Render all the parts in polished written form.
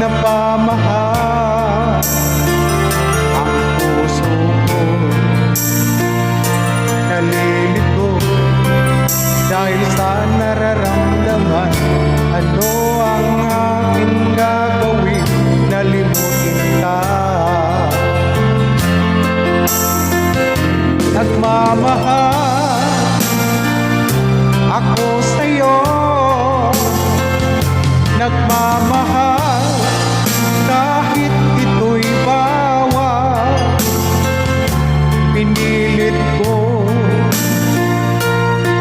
napamahal ang puso ko. Nalilito dahil sa nararamdaman. Ano ang aking gagawin? Nalimutin ka. Nagmamahal ako sa'yo, nagmamahal kahit ito'y bawal. Pinilit ko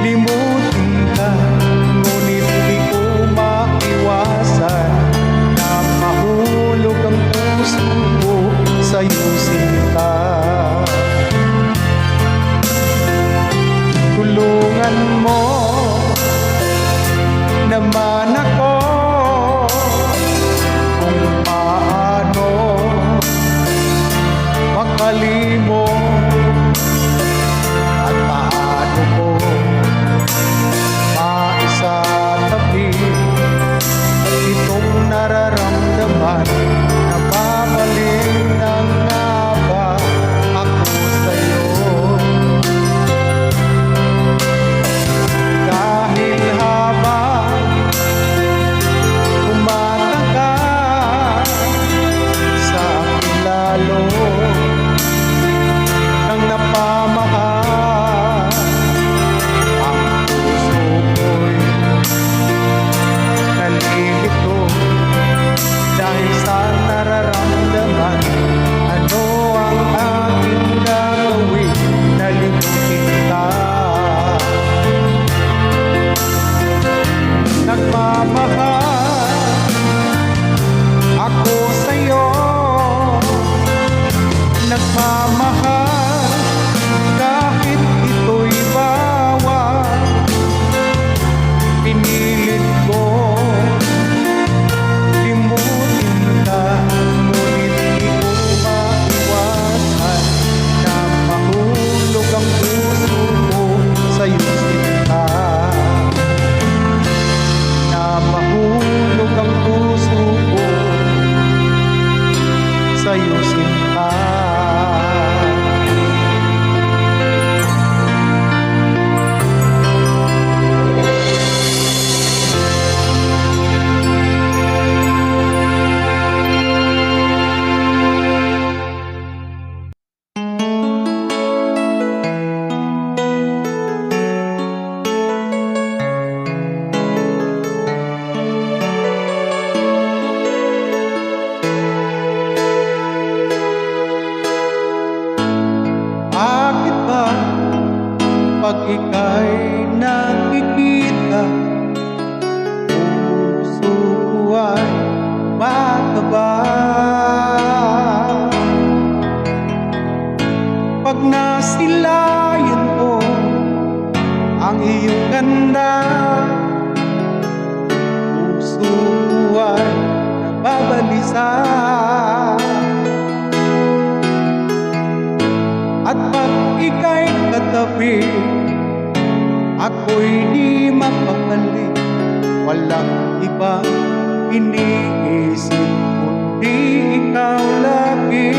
limutin ka, ngunit di ko maiwasan na mahulog ang puso ko sa'yo, sinta. Tulungan mo naman ako kung paano makalimot at paano ko maisatabi itong nararamdaman. Napapalin na nga ba ako sa'yo? Dahil habang tumatagal sa akin lalo nang napamahal ang puso ko'y nalilito dahil sa nararamdaman. Ano ang aking gagawin? Nalimutin ka. Nagmamahal ako sa'yo, nagmamahal kahit ito'y bawal. Pinilit ko limutin ka, ngunit di ko maiwasan na mahulog ang puso ko sa'yo, sinta. Na mahulog ang puso ko sa'yo, sinta. Bakit ba pag ika'y nakikita, puso ko ay makaba? Pag nasilayan ko ang iyong ganda, puso ko ay nababalisa. At pag ika'y katabi, ako'y di mapapali. Walang ibang iniisip kundi ikaw lagi.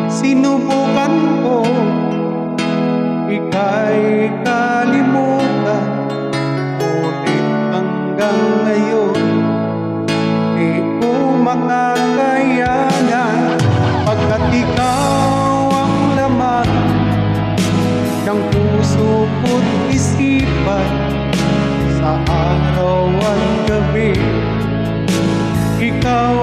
Sinubukan ko ika'y kalimutan, ngunit hanggang ngayon di ko makakayanan. Pagkat ikaw ang laman ng puso ko't isipan, sa araw at gabi ikaw